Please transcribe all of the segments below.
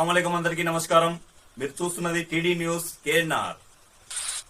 అస్సలాముఅలైకుం అందరికీ నమస్కారం. మీరు చూస్తున్నది TD news KNR.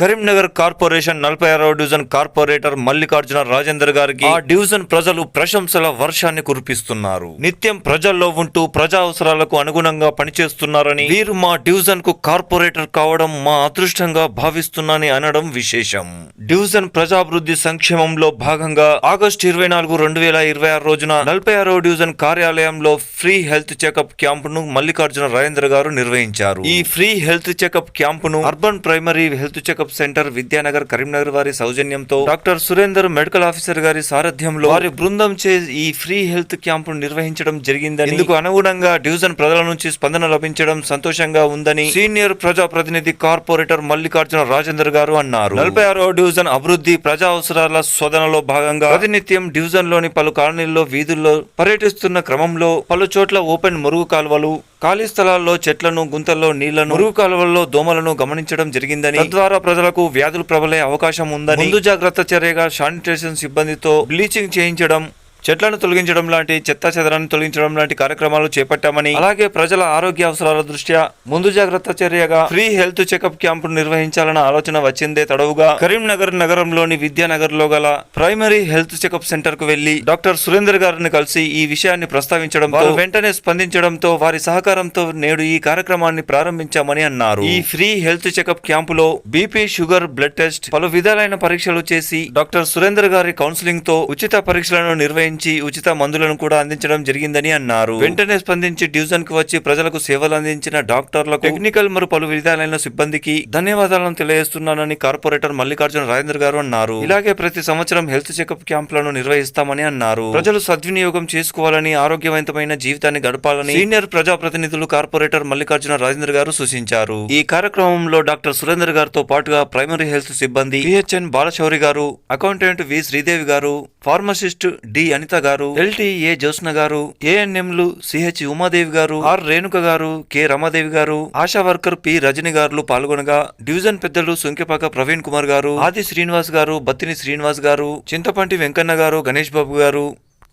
Karimnagar corporation 46వ డివిజన్ కార్పొరేటర్ మల్లికార్జున రాజేందర్ గారికి ఆ డివిజన్ ప్రజలు ప్రశంసల వర్షాన్ని కురిపిస్తున్నారు. నిత్యం ప్రజల్లో ఉంటూ ప్రజా అవసరాలకు అనుగుణంగా పనిచేస్తున్నారని, వీరు మా డివిజన్ కు కార్పొరేటర్ కావడం మా అదృష్టంగా భావిస్తున్నానని అనడం విశేషం. డివిజన్ ప్రజాభివృద్ధి సంక్షేమంలో భాగంగా ఆగస్టు 24, 2026 రోజున 46వ డివిజన్ కార్యాలయంలో ఫ్రీ హెల్త్ చెకప్ క్యాంపును మల్లికార్జున రాజేందర్ గారు నిర్వహించారు. ఈ ఫ్రీ హెల్త్ చెకప్ క్యాంపును urban primary health checkup centre Vidyanagar Karimnagar వారి సౌజన్యంతో డాక్టర్ సురేందర్ మెడికల్ ఆఫీసర్ గారి సారథ్యంలో వారి బృందం చే ఈ ఫ్రీ హెల్త్ క్యాంపును నిర్వహించడం జరిగిందని, ఇందుకు అనుగుణంగా డివిజన్ ప్రజల నుంచి స్పందన లభించడం సంతోషంగా ఉందని సీనియర్ ప్రజా ప్రతినిధి కార్పొరేటర్ మల్లికార్జున రాజేందర్ గారు అన్నారు. 46వ డివిజన్ అభివృద్ధి ప్రజా అవసరాల శోధనలో భాగంగా ప్రతినిత్యం డివిజన్ లోని పలు కాలనీల్లో వీధుల్లో పర్యటిస్తున్న క్రమంలో పలు చోట్ల ఓపెన్ మురుగు కాలువలు, ఖాళీ స్థలాల్లో చెట్లను, గుంతల్లో నీళ్లను, మురుగు కాలువల్లో దోమలను గమనించడం జరిగిందని, తద్వారా ప్రజలకు వ్యాధులు ప్రబలే అవకాశం ఉందని ముందు జాగ్రత్త చర్యగా శానిటేషన్ సిబ్బందితో బ్లీచింగ్ చేయించడం, చెట్లను తొలగించడం లాంటి చెత్త చెదరాన్ని తొలగించడం లాంటి కార్యక్రమాలు చేపట్టామని, అలాగే ప్రజల ఆరోగ్య అవసరాల దృష్ట్యా ముందు జాగ్రత్త చర్యగా ఫ్రీ హెల్త్ చెకప్ క్యాంపును నిర్వహించాలన్న ఆలోచన వచ్చిందే తడవుగా కరీంనగర్ నగరంలోని విద్యానగర్ లో గల ప్రైమరీ హెల్త్ చెకప్ సెంటర్ కు వెళ్లి డాక్టర్ సురేందర్ గారిని కలిసి ఈ విషయాన్ని ప్రస్తావించడంతో వెంటనే స్పందించడంతో వారి సహకారంతో నేడు ఈ కార్యక్రమాన్ని ప్రారంభించామని అన్నారు. ఈ ఫ్రీ హెల్త్ చెకప్ క్యాంపులో బీపీ, షుగర్, బ్లడ్ టెస్ట్, పలు విధాలైన పరీక్షలు చేసి డాక్టర్ సురేందర్ గారి కౌన్సిలింగ్ తో ఉచిత పరీక్షలను నిర్వహించి ఉచిత మందులను కూడా అందించడం జరిగిందని అన్నారు. వెంటనే స్పందించి డివిజన్ కు వచ్చి ప్రజలకు సేవలు అందించిన డాక్టర్లకు, టెక్నికల్ మరియు పలు విధాలైన సిబ్బందికి ధన్యవాదాలను తెలియజేస్తున్నానని కార్పొరేటర్ మల్లికార్జున రాజేందర్ గారు అన్నారు. ఇలాగే ప్రతి సంవత్సరం హెల్త్ చెకప్ క్యాంపులను నిర్వహిస్తామని అన్నారు. ప్రజలు సద్వినియోగం చేసుకోవాలని, ఆరోగ్యవంతమైన జీవితాన్ని గడపాలని సీనియర్ ప్రజా ప్రతినిధులు కార్పొరేటర్ మల్లికార్జున రాజేందర్ గారు సూచించారు. ఈ కార్యక్రమంలో డాక్టర్ సురేందర్ గారితో పాటుగా ప్రైమరీ హెల్త్ సిబ్బంది పిహెచ్ఎన్ బాలశౌరి గారు, అకౌంటెంట్ వి శ్రీదేవి గారు, ఫార్మసిస్ట్ డి అనిత గారు, ఎల్టీఏ జ్యోత్స్న గారు, ఏఎన్ఎంలు సిహెచ్ ఉమాదేవి గారు, ఆర్ రేణుక గారు, కె రమాదేవి గారు, ఆశా వర్కర్ పి రజని గారు పాల్గొనగా, డివిజన్ పెద్దలు సుంకెపాక ప్రవీణ్ కుమార్ గారు, ఆది శ్రీనివాస్ గారు, బత్తిని శ్రీనివాస్ గారు, చింతపంటి వెంకన్న గారు, గణేష్ బాబు గారు,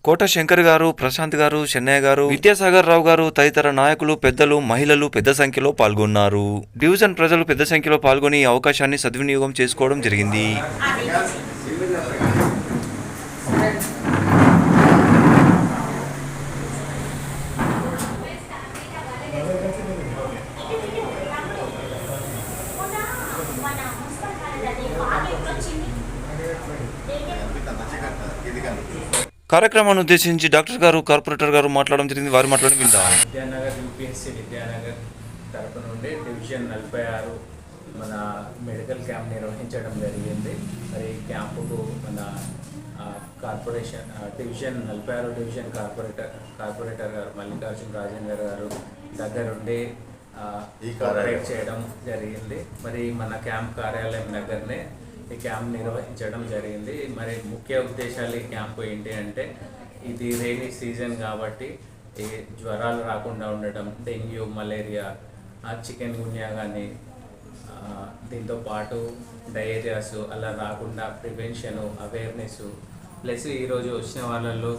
కోట శంకర్ గారు, ప్రశాంత్ గారు, చెన్నయ్య గారు, విద్యాసాగర్ రావు గారు తదితర నాయకులు, పెద్దలు, మహిళలు పెద్ద సంఖ్యలో పాల్గొన్నారు. డివిజన్ ప్రజలు పెద్ద సంఖ్యలో పాల్గొని ఈ అవకాశాన్ని సద్వినియోగం చేసుకోవడం జరిగింది. కార్యక్రమాన్ని ఉద్దేశించి డాక్టర్ గారు, కార్పొరేటర్ గారు మాట్లాడడం జరిగింది. వారు మాట్లాడి విందాం. విద్యానగర్ యూపీఎస్సీ విద్యానగర్ తరపు నుండి డివిజన్ 46 మన మెడికల్ క్యాంప్ నిర్వహించడం జరిగింది. మరి ఈ క్యాంపుకు మన కార్పొరేషన్ డివిజన్ 46 డివిజన్ కార్పొరేటర్ గారు మల్లికార్జున రాజేందర్ గారు దగ్గరుండి కోఆపరేట్ చేయడం జరిగింది. మరి మన క్యాంప్ కార్యాలయం దగ్గరనే ఈ క్యాంప్ నిర్వహించడం జరిగింది. మరి ముఖ్య ఉద్దేశాలు ఈ క్యాంపు ఏంటి అంటే, ఇది రైనీ సీజన్ కాబట్టి ఈ జ్వరాలు రాకుండా ఉండటం, డెంగ్యూ, మలేరియా, చికెన్ గున్యా కానీ, దీంతో పాటు డయేరియాస్ అలా రాకుండా ప్రివెన్షను, అవేర్నెస్, ప్లస్ ఈరోజు వచ్చిన వాళ్ళల్లో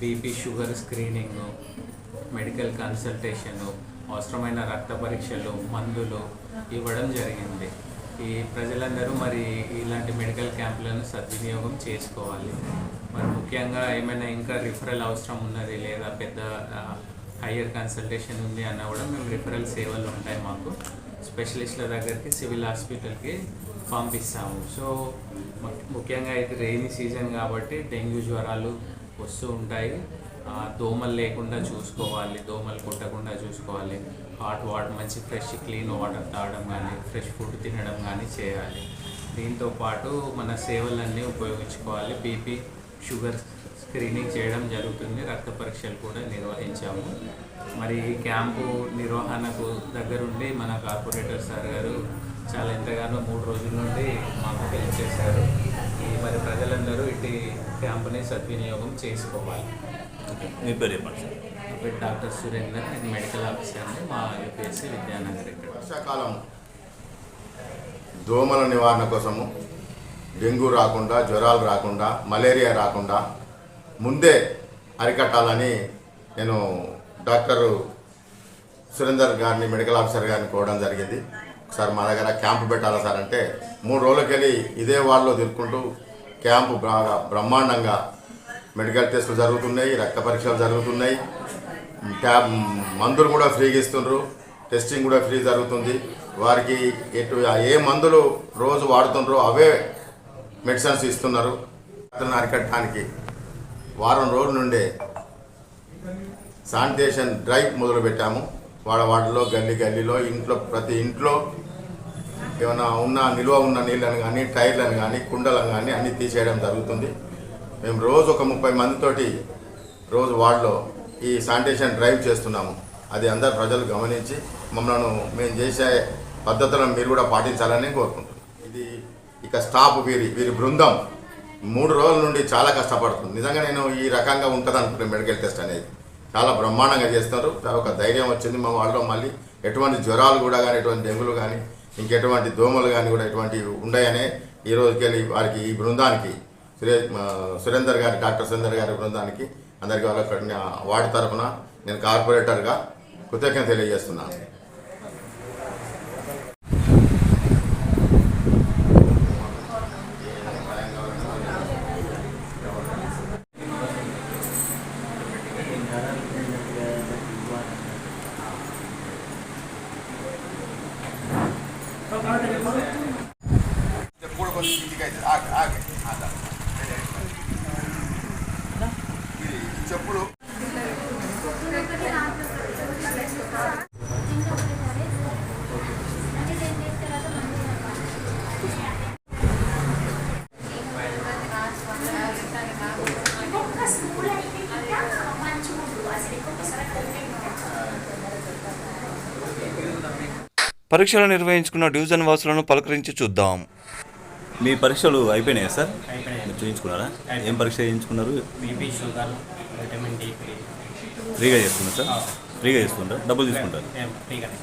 BP, sugar screening, medical consultation, అవసరమైన రక్త పరీక్షలు, మందులు ఇవ్వడం జరిగింది. ఈ ప్రజలందరూ మరి ఇలాంటి మెడికల్ క్యాంపులను సద్వినియోగం చేసుకోవాలి. మరి ముఖ్యంగా ఏమైనా ఇంకా రిఫరల్ అవసరం ఉన్నది లేదా పెద్ద హయ్యర్ కన్సల్టేషన్ ఉంది అన్నా కూడా మేము రిఫరల్ సేవలు ఉంటాయి మాకు. స్పెషలిస్టుల దగ్గరికి, సివిల్ హాస్పిటల్కి పంపిస్తాము. సో ముఖ్యంగా ఇది రెయినీ సీజన్ కాబట్టి డెంగ్యూ జ్వరాలు వస్తూ ఉంటాయి. దోమలు లేకుండా చూసుకోవాలి, దోమలు కొట్టకుండా చూసుకోవాలి. హాట్ వాటర్, మంచి ఫ్రెష్ క్లీన్ వాటర్ తాగడం కానీ, ఫ్రెష్ ఫుడ్ తినడం కానీ చేయాలి. దీంతో పాటు మన సేవలన్నీ ఉపయోగించుకోవాలి. బీపీ, షుగర్ స్క్రీనింగ్ చేయడం జరుగుతుంది. రక్త పరీక్షలు కూడా నిర్వహించాము. మరి ఈ క్యాంపు నిర్వహణకు దగ్గరుండి మన కార్పొరేటర్ సార్ గారు చాలా ఎంతగానో 3 రోజుల నుండి మాకు హెల్ప్ చేశారు. మరి ప్రజలందరూ ఇటు క్యాంపుని సద్వినియోగం చేసుకోవాలి. మీ పేరు చెప్పండి సార్. నా పేరు డాక్టర్ సురేందర్, నేను మెడికల్ ఆఫీసర్ని మా యూపీఎస్సీ విద్యానగర్. ఇక్కడ వర్షాకాలం దోమల నివారణ కోసము, డెంగ్యూ రాకుండా, జ్వరాలు రాకుండా, మలేరియా రాకుండా ముందే అరికట్టాలని నేను డాక్టర్ సురేందర్ గారిని మెడికల్ ఆఫీసర్ గారిని కోవడం జరిగింది. సార్ మా దగ్గర క్యాంపు పెట్టాలా సార్ అంటే 3 రోజులకి వెళ్ళి ఇదే వాళ్ళలో తిరుక్కుంటూ క్యాంపు బాగా బ్రహ్మాండంగా మెడికల్ టెస్టులు జరుగుతున్నాయి, రక్త పరీక్షలు జరుగుతున్నాయి, మందులు కూడా ఫ్రీగా ఇస్తుండ్రు, టెస్టింగ్ కూడా ఫ్రీ జరుగుతుంది. వారికి ఏ మందులు రోజు వాడుతుండ్రో అవే మెడిసిన్స్ ఇస్తున్నారు. అరికట్టడానికి వారం రోజుల నుండే శానిటేషన్ డ్రైవ్ మొదలుపెట్టాము. వాడవాడలో గల్లీలో ఇంట్లో ప్రతి ఇంట్లో ఏమైనా నిల్వ ఉన్న నీళ్ళను కానీ టైర్లను కానీ కుండలను కానీ అన్నీ తీసేయడం జరుగుతుంది. మేము రోజు ఒక 30 మందితోటి రోజు వార్డులో ఈ శానిటేషన్ డ్రైవ్ చేస్తున్నాము. అది అందరు ప్రజలు గమనించి మమ్మల్ని మేము చేసే పద్ధతులను మీరు కూడా పాటించాలని కోరుకుంటున్నాం. ఇది ఇక స్టాఫ్ వీరి బృందం 3 రోజుల నుండి చాలా కష్టపడుతుంది. నిజంగా నేను ఈ రకంగా ఉంటుంది అనుకుంటున్నాను. మెడికల్ టెస్ట్ అనేది చాలా బ్రహ్మాండంగా చేస్తున్నారు. ఒక ధైర్యం వచ్చింది మా వాళ్ళలో. మళ్ళీ ఎటువంటి జ్వరాలు కూడా కానీ ఎటువంటి డెంగులు కానీ ఇంకెటువంటి దోమలు కానీ కూడా ఎటువంటివి ఉన్నాయనే ఈ రోజుకెళ్ళి వారికి ఈ బృందానికి సురేందర్ గారి డాక్టర్ సురేందర్ గారి బృందానికి అందరికీ వాళ్ళ వార్డు తరఫున నేను కార్పొరేటర్గా కృతజ్ఞత తెలియజేస్తున్నాను. చెప్పుడు పరీక్షలు నిర్వహించుకున్న డివిజన్ వాసులను పలకరించి చూద్దాం. మీ పరీక్షలు అయిపోయినాయా సార్? అయిపోయినాయి. మీరు చేయించుకున్నారా? ఏం పరీక్ష చేయించుకున్నారు? BP, sugar, vitamin D. ఫ్రీగా చేస్తున్నారు సార్? ఫ్రీగా చేస్తుంటారా? డబ్బులు తీసుకుంటారు? ఫ్రీగానే.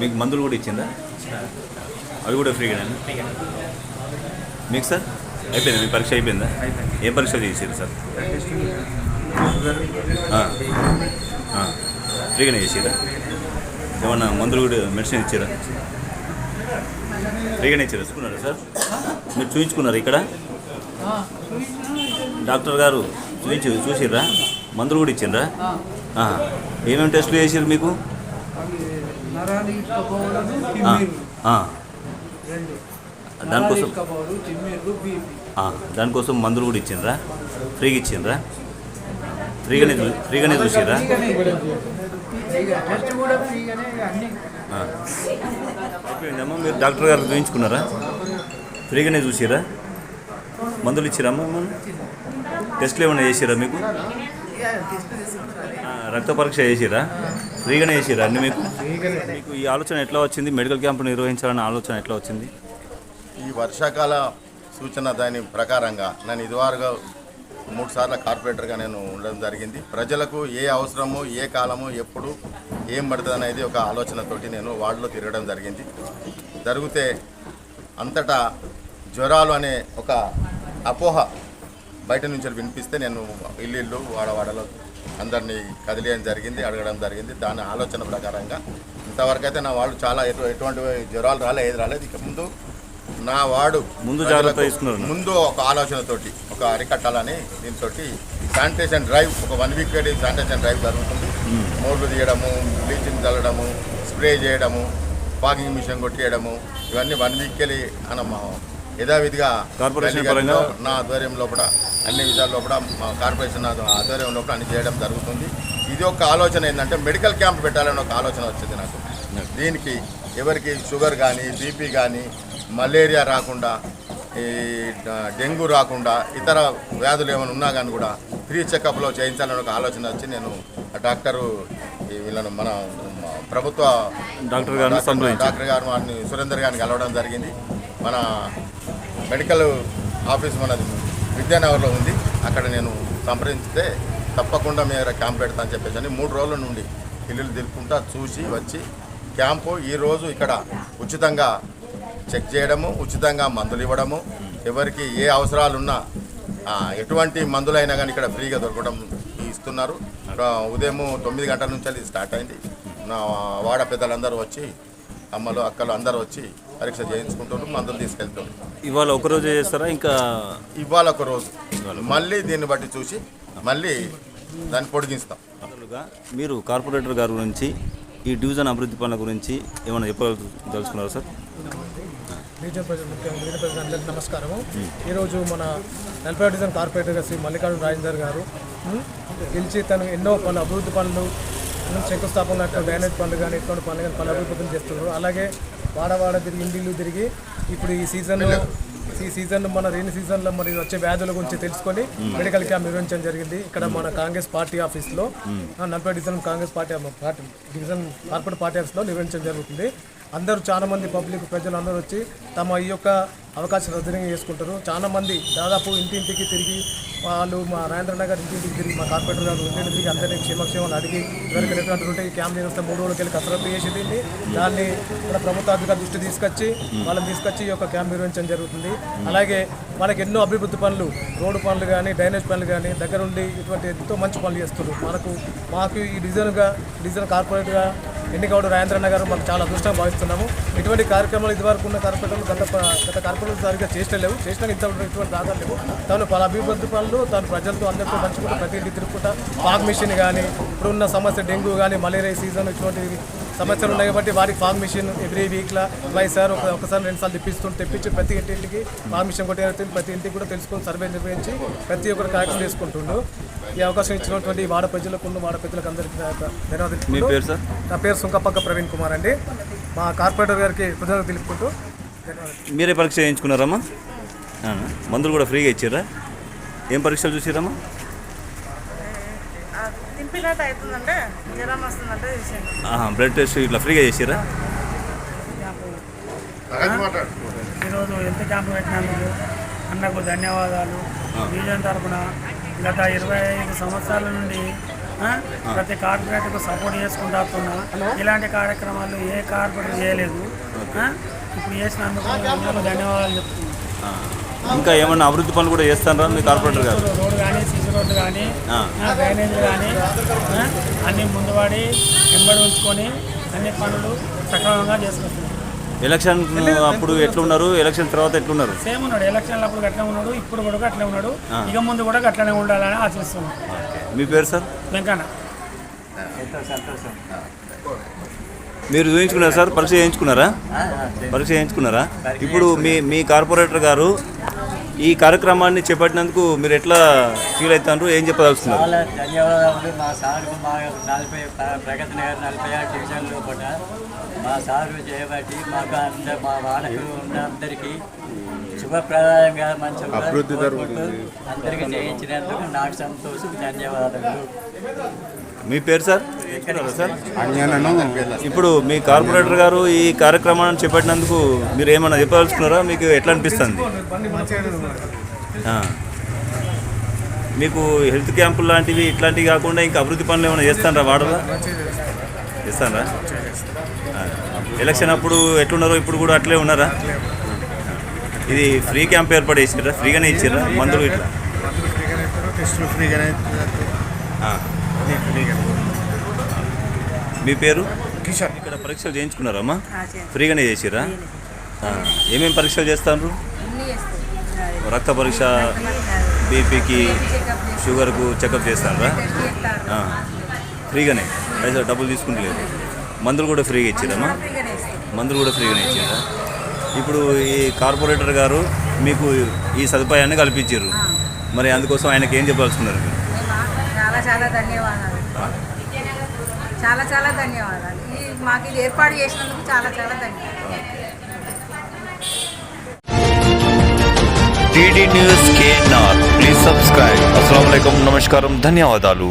మీకు మందులు కూడా ఇచ్చిందా? అవి కూడా ఫ్రీగానే? ఫ్రీగానే. మీకు సార్ అయిపోయిందా? మీ పరీక్ష అయిపోయిందా? ఏం పరీక్ష చేసారు సార్? ఫ్రీగానే చేసారా? ఏమన్నా మందులు కూడా మెడిసిన్ ఇచ్చారా? ఫ్రీగానే ఇచ్చారా? చూసుకున్నారా సార్? మీరు చూపించుకున్నారు ఇక్కడ? డాక్టర్ గారు చూసిర్రా? మందులు కూడా ఇచ్చిండ్రా? ఏమేమి టెస్టులు చేసారు మీకు? దానికోసం మందులు కూడా ఇచ్చిండ్రా? ఫ్రీగా ఇచ్చిండ్రా? ఫ్రీగానే చూసిర్రా? అయిపోయిందమ్మా. మీరు డాక్టర్ గారు చూపించుకున్నారా? ఫ్రీగానే చూసిరా? మందులు ఇచ్చిరమ్మా? టెస్ట్లు ఏమైనా చేసిరా మీకు? రక్త పరీక్ష చేసిరా? ఫ్రీగానే చేసిరా అన్నీ మీకు? మీకు ఈ ఆలోచన ఎట్లా వచ్చింది? మెడికల్ క్యాంపు నిర్వహించాలన్న ఆలోచన ఎట్లా వచ్చింది? ఈ వర్షాకాల సూచన దాని ప్రకారంగా నేను ఇదివరకు 3 సార్లు కార్పొరేటర్గా నేను ఉండడం జరిగింది. ప్రజలకు ఏ అవసరమో ఏ కాలమో ఎప్పుడు ఏం పడుతుంది అనేది ఒక ఆలోచనతోటి నేను వార్డులో తిరగడం జరిగితే అంతటా జ్వరాలు అనే ఒక అపోహ బయట నుంచి వినిపిస్తే నేను ఇల్లు వాడవాడలో అందరినీ కదిలేయడం జరిగింది, అడగడం జరిగింది. దాని ఆలోచన ప్రకారంగా ఇంతవరకు అయితే నా వాళ్ళు చాలా ఎటువంటి జ్వరాలు ఏది రాలేదు. ఇక నా వాడు ముందు జాగ్రత్త తీసుకున్నారు. ముందు ఒక ఆలోచనతోటి ఒక అరికట్టాలని దీంతో శానిటేషన్ డ్రైవ్ ఒక 1 వీక్ శానిటేషన్ డ్రైవ్ జరుగుతుంది. మోర్లు తీయడము, బ్లీచింగ్ చల్లడము, స్ప్రే చేయడము, పాకింగ్ మిషన్ కొట్టేయడము, ఇవన్నీ 1 వీక్ యథావిధిగా కార్పొరేషన్ పరంగా నా ఆధ్వర్యం లోపల అన్ని విధాల లోపల మా కార్పొరేషన్ ఆధ్వర్యం లోపల అన్ని చేయడం జరుగుతుంది. ఇది ఒక ఆలోచన ఏంటంటే మెడికల్ క్యాంప్ పెట్టాలని ఒక ఆలోచన వచ్చింది నాకు. దీనికి ఎవరికి షుగర్ కానీ బీపీ కానీ మలేరియా రాకుండా, ఈ డెంగ్యూ రాకుండా, ఇతర వ్యాధులు ఏమైనా ఉన్నా కానీ కూడా ఫ్రీ చెకప్లో చేయించాలని ఒక ఆలోచన వచ్చి నేను డాక్టరు వీళ్ళను మన ప్రభుత్వ డాక్టర్ గారు వారిని సురేందర్ గారిని కలవడం జరిగింది. మన మెడికల్ ఆఫీస్ మన విద్యానగర్లో ఉంది. అక్కడ నేను సంప్రదించితే తప్పకుండా మీరు క్యాంప్ పెడతా అని చెప్పేసి 3 రోజుల నుండి ఇల్లు తిరుక్కుంటా చూసి వచ్చి క్యాంపు ఈరోజు ఇక్కడ ఉచితంగా చెక్ చేయడము, ఉచితంగా మందులు ఇవ్వడము, ఎవరికి ఏ అవసరాలున్నా ఎటువంటి మందులైనా కానీ ఇక్కడ ఫ్రీగా దొరకడం, ఈ ఇస్తున్నారు. ఉదయం 9 గంటల నుంచి అది స్టార్ట్ అయింది. నా వాడ పెద్దలందరూ వచ్చి, అమ్మలు అక్కలు అందరూ వచ్చి పరీక్ష చేయించుకుంటున్నారు, మందులు తీసుకెళ్తున్నారు. ఇవాళ ఒకరోజు చేస్తారా? ఇంకా ఇవాళ ఒక రోజు, మళ్ళీ దీన్ని బట్టి చూసి మళ్ళీ దాన్ని పొడిగిస్తాం. మీరు కార్పొరేటర్ గారి గురించి, ఈ డివిజన్ అభివృద్ధి పనుల గురించి ఏమైనా చెప్పదలుచుకున్నారా సార్? డివిజన్ ప్రజలందరికీ నమస్కారము. ఈరోజు మన 40వ డివిజన్ కార్పొరేటర్ శ్రీ మల్లికార్జున రాజేందర్ గారు గెలిచి తను ఎన్నో పనులు, అభివృద్ధి పనులు, శంకుస్థాపన, డ్రైనేజ్ పనులు కానీ ఇటువంటి పనులు కానీ పలు అభివృద్ధులు చేస్తున్నారు. అలాగే వాడవాడ తిరిగి ఇండిలు తిరిగి ఇప్పుడు ఈ సీజన్ మన రెయిన్ సీజన్లో మరి వచ్చే వ్యాధుల గురించి తెలుసుకొని మెడికల్ క్యాంప్ నిర్వహించడం జరిగింది. ఇక్కడ మన కాంగ్రెస్ పార్టీ ఆఫీస్లో 40వ division Congress division corporate party ఆఫీస్లో నిర్వహించడం జరుగుతుంది. అందరూ చాలా మంది పబ్లిక్ ప్రజలు అందరూ వచ్చి తమ ఈ యొక్క అవకాశం సద్వినియోగం చేసుకుంటారు. చాలా మంది దాదాపు ఇంటింటికి తిరిగి వాళ్ళు మా రాజేంద్ర నగర్ ఇంటింటికి తిరిగి మా కార్పొరేటర్ గారు ఇంటింటికి తిరిగి అందరినీ క్షేమక్షేమాలు అడిగి ఎవరికైనటువంటి ఉంటే ఈ క్యాంప్ నిర్వహిస్తే 3 రోజులకి వెళ్ళి కసరత్తు చేసి దాన్ని మన ప్రభుత్వ అధికారుల దృష్టి తీసుకొచ్చి వాళ్ళని తీసుకొచ్చి ఈ యొక్క క్యాంప్ నిర్వహించడం జరుగుతుంది. అలాగే మనకి ఎన్నో అభివృద్ధి పనులు, రోడ్డు పనులు కానీ డ్రైనేజ్ పనులు కానీ దగ్గరుండి ఇటువంటి ఎంతో మంచి పనులు చేస్తున్నారు. మాకు ఈ డివిజన్ కార్పొరేట్గా ఎన్నికవడం రాజేంద్ర నగర్ మాకు చాలా అదృష్టంగా భావిస్తున్నాము. ఇటువంటి కార్యక్రమాలు ఇదివరకు ఉన్న కార్పొరేటర్లు గత కార్పొరేటర్లు సరిగ్గా చేసినా ఇటువంటి దాదాపు లేవు. తను పలు అభివృద్ధి పనులు తను ప్రజలతో అందరితో పంచుకుంటూ ప్రతి ఇంటికి తిరుగుకుంటా ఫాగ్ మిషన్ కానీ, ఇప్పుడున్న సమస్య డెంగ్యూ కానీ, మలేరియా సీజన్ ఇటువంటి సమస్యలు ఉన్నాయి కాబట్టి వారికి ఫాగ్ మిషన్ ఎవ్రీ వీక్లా సార్ ఒకసారి 2 సార్లు తెప్పించి ప్రతి ఇంటింటికి ఫాగ్ మిషన్ కొట్టి ప్రతి ఇంటికి కూడా తెలుసుకొని సర్వే నిర్వహించి ప్రతి ఒక్కరు కార్యక్రమం చేసుకుంటుండు. ఈ అవకాశం ఇచ్చినటువంటి వాడ ప్రజలకు అందరికీ ధన్యవాదాలు. నా పేరు సుంకపక్క ప్రవీణ్ కుమార్ అండి. మా కార్పొరేటర్ గారికి కృతజ్ఞతలు తెలుపుకుంటూ మీరే పరీక్ష చేయించుకున్నారమ్మా? మందులు కూడా ఫ్రీగా ఇచ్చారా? ఏం పరీక్షలు చూసారమ్మా? బ్లడ్ టెస్ట్ ఇట్లా ఫ్రీగా చేసారా? ఈరోజు హెల్త్ క్యాంప్ పెట్టినందుకు అన్నకు ధన్యవాదాలు. డివిజన్ తరఫున గత 25 సంవత్సరాల నుండి ప్రతి కార్పొరేటర్కు సపోర్ట్ చేసుకుంటూ వస్తున్నా. ఇలాంటి కార్యక్రమాలు ఏ కార్పొరేటర్ చేయలేదు. ఇప్పుడు చేసినందుకు అందరూ ధన్యవాదాలు చెప్తున్నాను. ఇంకా ఏమన్నా అభివృద్ధి పనులు కూడా చేస్తారా మీ కార్పొరేటర్ గారు? రోడ్డు కానీ, సీసీ రోడ్డు కానీ, డ్రైనేజ్ కానీ అన్నీ ముందువాడి వెంబడి ఉంచుకొని అన్ని పనులు సక్రమంగా చేసుకుంటున్నారు. ఎలక్షన్ అప్పుడు ఎట్లున్నారు, ఎలక్షన్ తర్వాత ఎట్లున్నారు? సేమ్ ఉన్నాడు. ఎలక్షన్లు అప్పుడు గట్లనే ఉన్నాడు, ఇప్పుడు కూడా అట్లనే ఉన్నాడు, ఇక ముందు కూడా గట్లనే ఉండాలని ఆశిస్తున్నాం. మీ పేరు సార్? వెంకన్న. మీరు చూయించుకున్నారా సార్? పరీక్ష చేయించుకున్నారా? ఇప్పుడు మీ కార్పొరేటర్ గారు ఈ కార్యక్రమాన్ని చేపట్టినందుకు మీరు ఎట్లా ఫీల్ అవుతారు? ఏం చెప్పదలుచుకున్నారు? చాలా ధన్యవాదాలు. మా సార్కు మా 40 ప్రగతి నగర్ 46 డివిజన్లో కూడా మా సారు చేయబట్టి మాకు మా వాడకు ఉన్న అందరికీ శుభప్రదాయంగా మంచి అభివృద్ధి అందరికీ చేయించినందుకు నాకు సంతోషం. ధన్యవాదాలు. మీ పేరు సార్? ఇప్పుడు మీ కార్పొరేటర్ గారు ఈ కార్యక్రమాన్ని చేపట్టినందుకు మీరు ఏమైనా చెప్పదలుచుకున్నారా? మీకు ఎట్లా అనిపిస్తుంది? మీకు హెల్త్ క్యాంపులు లాంటివి ఇట్లాంటివి కాకుండా ఇంకా అభివృద్ధి పనులు ఏమైనా చేస్తారా? వాడరా చేస్తారా? ఎలక్షన్ అప్పుడు ఎట్లున్నారో ఇప్పుడు కూడా అట్లే ఉన్నారా? ఇది ఫ్రీ క్యాంప్ ఏర్పాటు చేసిరా? ఫ్రీగానే ఇచ్చారా మందులు? ఇట్లా మీ పేరు? కిషోర్. ఇక్కడ పరీక్షలు చేయించుకున్నారమ్మా? ఫ్రీగానే చేసిరా? ఏమేమి పరీక్షలు చేస్తారు? రక్త పరీక్ష, బీపీకి, షుగర్కు చెకప్ చేస్తారా? ఫ్రీగానే, పైసా డబ్బులు తీసుకుంటలేదు. మందులు కూడా ఫ్రీగా ఇచ్చారమ్మా? మందులు కూడా ఫ్రీగానే ఇచ్చారా? ఇప్పుడు ఈ కార్పొరేటర్ గారు మీకు ఈ సదుపాయాన్ని కల్పించారు, మరి అందుకోసం ఆయనకి ఏం చెప్పాల్సుకున్నారు? చాలా ధన్యవాదాలు. చాలా ధన్యవాదాలు. మాకు ఇది ఏర్పాటు చేసినందుకు చాలా ధన్యవాదాలు. TD news KNR. Please subscribe. అస్సలాము అలైకుం, నమస్కారం, ధన్యవాదాలు.